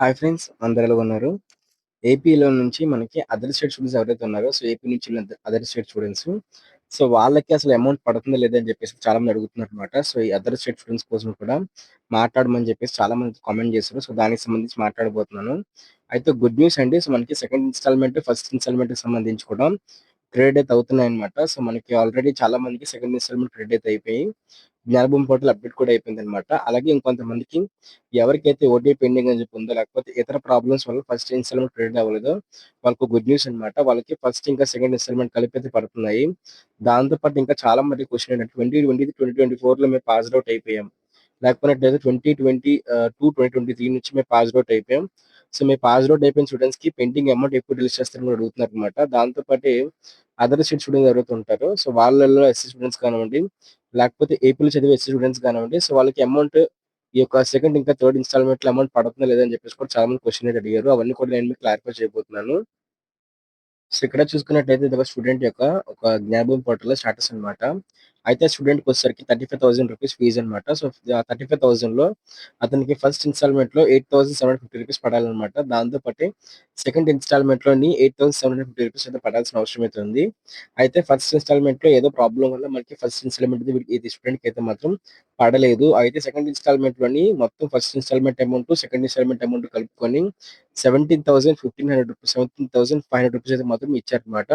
Hi friends, అందరూ ఎలా ఉన్నారు? ఏపీలో నుంచి మనకి అదర్ స్టేట్ స్టూడెంట్స్ ఎవరైతే ఉన్నారో, ఏపీ నుంచి ఉన్న అదర్ స్టేట్ స్టూడెంట్స్, వాళ్ళకి అసలు అమౌంట్ పడుతుందా లేదా అని చెప్పేసి చాలా మంది అడుగుతున్నారనమాట. ఈ అదర్ స్టేట్ స్టూడెంట్స్ కోసం కూడా మాట్లాడమని చెప్పేసి చాలా మంది కామెంట్ చేశారు. దానికి సంబంధించి మాట్లాడబోతున్నాను. అయితే గుడ్ న్యూస్ అండి. మనకి సెకండ్ ఇన్‌స్టాల్‌మెంట్, ఫస్ట్ ఇన్‌స్టాల్‌మెంట్‌కి సంబంధించి కూడా క్రెడిట్ అయితే అవుతున్నాయన్నమాట. మనకి ఆల్రెడీ చాలా మందికి సెకండ్ ఇన్‌స్టాల్‌మెంట్ క్రెడిట్ అయితే అయిపోయి, జ్ఞానభూమి పోర్టల్ అప్డేట్ కూడా అయిపోయిందన్నమాట. అలాగే ఇంకొంతమందికి ఎవరికైతే ఓటీపీ పెండింగ్ అని చెప్పి ఉందో, లేకపోతే ఇతర ప్రాబ్లమ్స్ వల్ల ఫస్ట్ ఇన్‌స్టాల్‌మెంట్ క్రెడిట్ అవ్వలేదో, వాళ్ళకి గుడ్ న్యూస్ అన్నమాట. వాళ్ళకి ఫస్ట్ ఇంకా సెకండ్ ఇన్‌స్టాల్‌మెంట్ కలిపి అయితే పడుతున్నాయి. దాంతో పాటు ఇంకా చాలా మంది క్వెషన్ ఏంటంటే 2020, 2024లో మేము పాస్డ్ ఔట్ అయిపోయాం. లేకపోయినట్లయితే 2023 నుంచి మేము పాస్డ్ ఔట్ అయిపోయాం. మేము పాస్డ్ ఔట్ అయిపోయిన స్టూడెంట్స్‌కి పెండింగ్ అమౌంట్ ఎప్పుడు రిలీజ్ చేస్తారని అడుగుతున్నారనమాట. దాంతో పాటే అదర్ స్టేట్ స్టూడెంట్స్ ఎవరైతే ఉంటారో, వాళ్ళలో ఎస్సీ స్టూడెంట్స్ కానివ్వండి, లేకపోతే ఏపీలో చదివే ఎస్సీ స్టూడెంట్స్ కానివ్వండి, వాళ్ళకి అమౌంట్ ఈ యొక్క సెకండ్ ఇంకా థర్డ్ ఇన్‌స్టాల్‌మెంట్‌లో అమౌంట్ పడుతుందా లేదా అని చెప్పేసి కూడా చాలా మంది క్వెషన్ అయితే అడిగారు. అవన్నీ కూడా నేను మీకు క్లారిఫై చేయబోతున్నాను. ఇక్కడ చూసుకున్నట్టయితే ఇదొక స్టూడెంట్ యొక్క ఒక జ్ఞానభూమి పోర్టల్‌లో స్టేటస్ అన్నమాట. అయితే స్టూడెంట్‌కొచ్చేసరికి రూ. 35,000 ఫీజ్ అన్నమాట. ఆ 35,000లో అతనికి ఫస్ట్ ఇన్‌స్టాల్‌మెంట్‌లో రూ. 8,750 పడాలన్నమాట. దాంతో పాటే సెకండ్ ఇన్‌స్టాల్‌మెంట్‌లోని రూ. 8,750 అయితే పడాల్సిన అవసరం అయితే ఉంది. అయితే ఫస్ట్ ఇన్‌స్టాల్‌మెంట్‌లో ఏదో ప్రాబ్లమ్ వల్ల మనకి ఫస్ట్ ఇన్‌స్టాల్‌మెంట్ ఇది స్టూడెంట్‌కైతే మాత్రం పడలేదు. అయితే సెకండ్ ఇన్‌స్టాల్‌మెంట్‌లోని మొత్తం first instalment amount, second instalment amount కలుపుకొని రూ. 17,500 అయితే మాత్రం ఇచ్చారన్నమాట.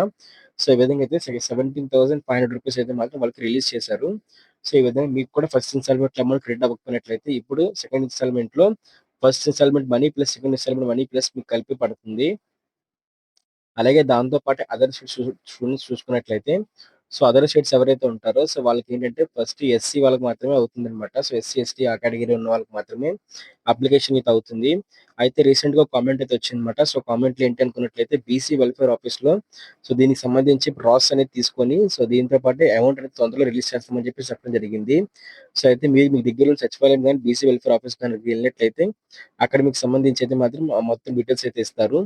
ఈ విధంగా అయితే రూ. 17,500 అయితే మాత్రం వాళ్ళకి రిలీజ్ చేశారు. ఈ విధంగా మీకు కూడా ఫస్ట్ ఇన్‌స్టాల్‌మెంట్ అమౌంట్ క్రెడిట్ అవ్వకపోయినట్లయితే ఇప్పుడు సెకండ్ ఇన్‌స్టాల్‌మెంట్‌లో first instalment money plus second instalment money plus మీకు కలిపి పడుతుంది. అలాగే దాంతో పాటు అదర్ స్టూడెంట్స్ చూసుకున్నట్లయితే, అదర్ స్టేట్స్ ఎవరైతే ఉంటారో, వాళ్ళకేంటంటే ఫస్ట్ ఎస్సీ వాళ్ళకి మాత్రమే అవుతుందనమాట. ఎస్సీ, ఎస్టీ ఆ కేటగిరీ ఉన్న వాళ్ళకి మాత్రమే అప్లికేషన్ అయితే అవుతుంది. అయితే రీసెంట్‌గా ఒక కామెంట్ అయితే వచ్చిందనమాట. కామెంట్‌లో ఏంటి అనుకున్నట్లయితే బీసీ వెల్ఫేర్ ఆఫీస్‌లో దీనికి సంబంధించి ప్రాసెస్ అనేది తీసుకొని, దీంతో పాటు అమౌంట్ అనేది తొందరలో రిలీజ్ చేస్తామని చెప్పేసి చెప్పడం జరిగింది. అయితే మీరు మీ దగ్గరలో సచివాలయం గాని, బీసీ వెల్ఫేర్ ఆఫీస్ గాని వెళ్ళినట్లయితే అక్కడ మీకు సంబంధించి అయితే మాత్రం మొత్తం డీటెయిల్స్ అయితే ఇస్తారు.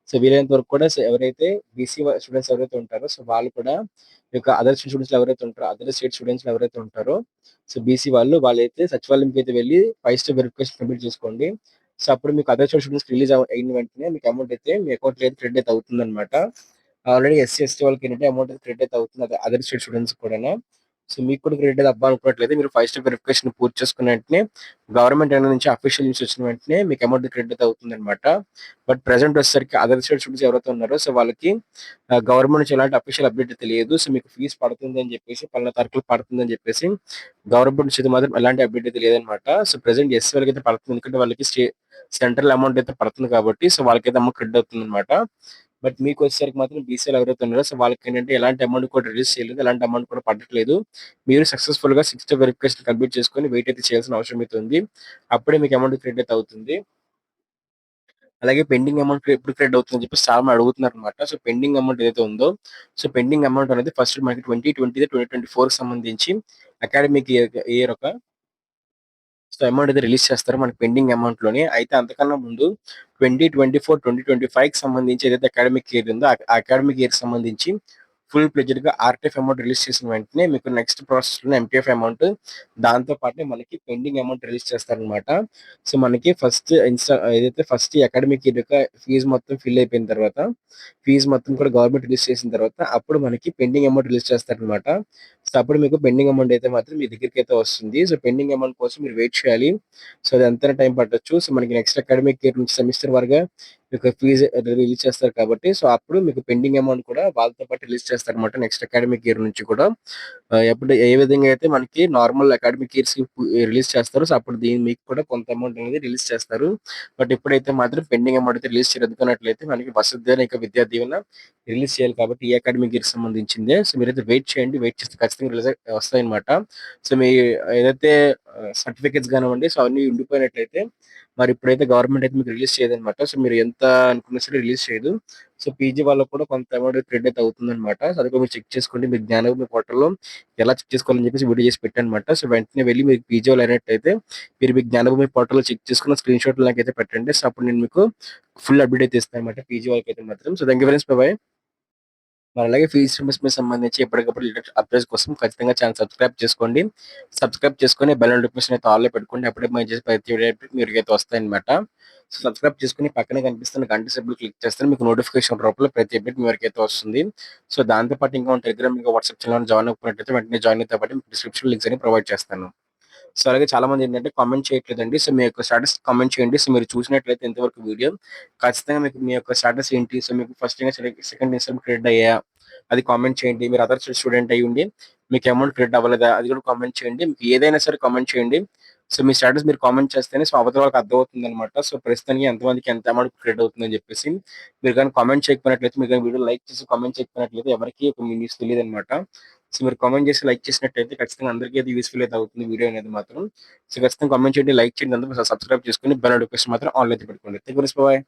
వీలైనంత వరకు కూడా ఎవరైతే బీసీ స్టూడెంట్స్ ఎవరైతే ఉంటారో, వాళ్ళు కూడా ఈ యొక్క అదర్ స్టూడెంట్స్‌లో ఎవరైతే ఉంటారో, అదర్ స్టేట్ స్టూడెంట్స్‌లో ఎవరైతే ఉంటారో, బీసీ వాళ్ళైతే సచివాలయంకైతే వెళ్లి 5 స్టెప్ వెరిఫికేషన్ కంప్లీట్ చేసుకోండి. అప్పుడు మీకు అదర్ స్టేట్ స్టూడెంట్స్ రిలీజ్ అయిన వెంటనే మీకు అమౌంట్ అయితే మీ అకౌంట్‌లో అయితే క్రెడిట్ అయితే అవుతుందన్నమాట. ఆల్రెడీ ఎస్సీ, ఎస్టీ వాళ్ళకేంటంటే అమౌంట్ అయితే క్రెడిట్ అయితే అవుతుంది. అదర్ స్టేట్ స్టూడెంట్స్ కూడాను. మీకు కూడా క్రెడిట్ అయితే అవ్వాలి అనుకోవట్లయితే మీరు 5 స్టెప్ వెరిఫికేషన్ పూర్తి చేసుకున్న వెంటనే గవర్నమెంట్ ఎండ్ నుంచి అఫీషియల్ న్యూస్ వచ్చిన వెంటనే మీకు అమౌంట్ క్రెడిట్ అయితే అవుతుందన్నమాట. బట్ ప్రెజెంట్ వచ్చేసరికి అదర్ స్టేట్ స్టూడెంట్స్ ఎవరైతే ఉన్నారో, వాళ్ళకి గవర్నమెంట్ నుంచి ఎలాంటి అఫీషియల్ అప్డేట్ తెలియదు. మీకు ఫీజ్ పడుతుంది అని చెప్పేసి, పలానా తారీఖులో పడుతుంది అని చెప్పేసి గవర్నమెంట్ నుంచి అయితే మాత్రం ఎలాంటి అప్డేట్ అయితే లేదనమాట. ప్రెజెంట్ ఎస్సీ వాళ్ళకైతే పడుతుంది. ఎందుకంటే వాళ్ళకి సెంట్రల్ అమౌంట్ అయితే పడుతుంది కాబట్టి, వాళ్ళకైతే అమౌంట్ క్రెడిట్ అవుతుందన్నమాట. బట్ మీకొచ్చేసరికి మాత్రం బీసీలో ఎవరైతే ఉన్నారో, వాళ్ళకేంటంటే ఎలాంటి అమౌంట్ కూడా రిలీజ్ చేయలేదు. ఎలాంటి అమౌంట్ కూడా పడట్లేదు. మీరు సక్సెస్‌ఫుల్‌గా 6 స్టెప్ వెరిఫికేషన్ కంప్లీట్ చేసుకొని వెయిట్ అయితే చేయాల్సిన అవసరం అయితే ఉంది. అప్పుడే మీకు అమౌంట్ క్రెడిట్ అయితే అవుతుంది. అలాగే పెండింగ్ అమౌంట్ ఎప్పుడు క్రెడిట్ అవుతుందని చెప్పేసి చాలా మంది అడుగుతున్నారనమాట. పెండింగ్ అమౌంట్ ఏదైతే ఉందో, పెండింగ్ అమౌంట్ అనేది ఫస్ట్ మనకి 2020-2024కి సంబంధించి అకాడమిక్ ఇయర్ ఒక అమౌంట్ అయితే రిలీజ్ చేస్తారు మనకి పెండింగ్ అమౌంట్‌లోని. అయితే అంతకన్నా ముందు 2024, 2025కి సంబంధించి ఏదైతే అకాడమిక్ ఇయర్ ఉందో, ఆ అకాడమిక్ ఇయర్‌కి సంబంధించి ఫుల్ ప్లెడ్జ్డ్‌గా ఆర్‌టిఎఫ్ అమౌంట్ రిలీజ్ చేసిన వెంటనే మీకు నెక్స్ట్ ప్రాసెస్‌లోనే ఎంటీఎఫ్ అమౌంట్, దాంతో పాటే మనకి పెండింగ్ అమౌంట్ రిలీజ్ చేస్తారనమాట. మనకి ఏదైతే ఫస్ట్ ఈ అకాడమిక్ ఇయర్ యొక్క ఫీజ్ మొత్తం ఫిల్ అయిపోయిన తర్వాత, ఫీజ్ మొత్తం కూడా గవర్నమెంట్ రిలీజ్ చేసిన తర్వాత, అప్పుడు మనకి పెండింగ్ అమౌంట్ రిలీజ్ చేస్తారనమాట. అప్పుడు మీకు పెండింగ్ అమౌంట్ అయితే మాత్రం మీ దగ్గరికైతే వస్తుంది. పెండింగ్ అమౌంట్ కోసం మీరు వెయిట్ చేయాలి. అది ఎంతైనా టైం పట్టొచ్చు. మనకి నెక్స్ట్ అకాడమిక్ ఇయర్ నుంచి సెమిస్టర్ వారీగా మీకు ఫీజ్ రిలీజ్ చేస్తారు కాబట్టి, అప్పుడు మీకు పెండింగ్ అమౌంట్ కూడా వాళ్ళతో పాటు రిలీజ్ చేస్తారన్నమాట. నెక్స్ట్ అకాడమిక్ ఇయర్ నుంచి కూడా ఎప్పుడు ఏ విధంగా అయితే మనకి నార్మల్ అకాడమిక్ ఇయర్స్‌కి రిలీజ్ చేస్తారో, అప్పుడు మీకు కూడా కొంత అమౌంట్ అనేది రిలీజ్ చేస్తారు. బట్ ఇప్పుడైతే మాత్రం పెండింగ్ అమౌంట్ అయితే రిలీజ్ చేయరు. ఎందుకన్నట్లయితే మనకి వసతి దీవెన, ఇంకా విద్యా దీవెన రిలీజ్ చేయాలి కాబట్టి ఈ అకాడమిక్ ఇయర్‌కి సంబంధించిందే. మీరైతే వెయిట్ చేయండి. వెయిట్ చేస్తే ఖచ్చితంగా రిలీజ్ వస్తాయన్నమాట. మీ ఏదైతే సర్టిఫికేట్స్ గానివ్వండి, అవన్నీ ఉండిపోయినట్లయితే మరి ఇప్పుడైతే గవర్నమెంట్ అయితే మీకు రిలీజ్ చేయదనమాట. మీరు ఎంత అనుకున్నా సరే రిలీజ్ చేయదు. పీజీ వాళ్ళకి కూడా కొంత అమౌంట్ క్రెడిట్ అయితే అవుతుందనమాట. అది కూడా మీరు చెక్ చేసుకోండి. మీ జ్ఞానభూమి పోర్టల్‌లో ఎలా చెక్ చేసుకోవాలని చెప్పేసి వీడియో చేసి పెట్టానమాట. వెంటనే వెళ్లి మీరు పీజీ వాళ్ళు అయినట్టయితే మీరు మీ జ్ఞానభూమి పోర్టల్‌లో చెక్ చేసుకున్న స్క్రీన్ షాట్లు నాకైతే పెట్టండి. అప్పుడు నేను మీకు ఫుల్ అప్డేట్ అయితే ఇస్తానన్నమాట పీజీ వాళ్ళకైతే మాత్రం. Thank you friends. By by. మరి అలాగే ఫీజ్ రీయింబర్స్‌మెంట్ సంబంధించి ఎప్పటికప్పుడు లేటెస్ట్ అప్డేట్స్ కోసం ఖచ్చితంగా ఛానెల్ సబ్స్క్రైబ్ చేసుకోండి. సబ్స్క్రైబ్ చేసుకొని బెల్ నోటిఫికేషన్ అయితే ఆల్‌లో పెట్టుకోండి. అప్పుడే మేము చేసే ప్రతి వీడియో మీకైతే వస్తాయన్నమాట. సో, సబ్స్క్రైబ్ చేసుకొని పక్కనే కనిపిస్తున్న గంట సింబల్ క్లిక్ చేస్తే మీకు నోటిఫికేషన్ రూపంలో ప్రతి అప్డేట్ మీ వరకైతే వస్తుంది. సో, దాంతో పాటు ఇంకా మన టెలిగ్రామ్, ఇంకా వాట్సాప్ ఛానెల్‌లో జాయిన్ అవ్వకపోయినట్లయితే వెంటనే జాయిన్ అయితే అవ్వండి. మీకు డిస్క్రిప్షన్ లింక్స్ అన్ని ప్రొవైడ్ చేస్తాను. సో, అలాగే చాలామంది ఏంటంటే కామెంట్ చేయట్లేదండి. సో, మీ యొక్క స్టేటస్ కామెంట్ చేయండి. సో, మీరు చూసినట్లయితే ఇంతవరకు వీడియో ఖచ్చితంగా మీకు మీ యొక్క స్టేటస్ ఏంటి? సో, మీకు first insta second instalment credit అయ్యాయా? అది కామెంట్ చేయండి. మీరు అదర్ స్టూడెంట్ అయ్యుండి మీకు అమౌంట్ క్రెడిట్ అవ్వలేదా? అది కూడా కామెంట్ చేయండి. మీకు ఏదైనా సరే కామెంట్ చేయండి. సో, మీ స్టేటస్ మీరు కామెంట్ చేస్తేనే సో, అవతల వాళ్ళకి అర్థమవుతుందనమాట. సో, ప్రస్తుతానికి ఎంతమందికి ఎంత అమౌంట్ క్రెడిట్ అవుతుందని చెప్పేసి. మీరు గాని కామెంట్ చేయకపోయినట్లయితే, మీరు గాని వీడియో లైక్ చేసి కామెంట్ చేయకపోయినట్లయితే ఎవరికీ ఒక మీ న్యూస్ తెలీదనమాట. సో, మీరు కామెంట్ చేసి లైక్ చేసినట్టయితే ఖచ్చితంగా అందరికీ అది యూజ్‌ఫుల్ అయితే అవుతుంది వీడియో అనేది మాత్రం. సో, ఖచ్చితంగా కామెంట్ చేయండి, లైక్ చేయండి. అందరూ సబ్స్క్రైబ్ చేసుకొని బెల్ నోటిఫికేషన్ మాత్రం ఆన్‌లో అయితే పెట్టుకోండి. Thank you. బాయ్.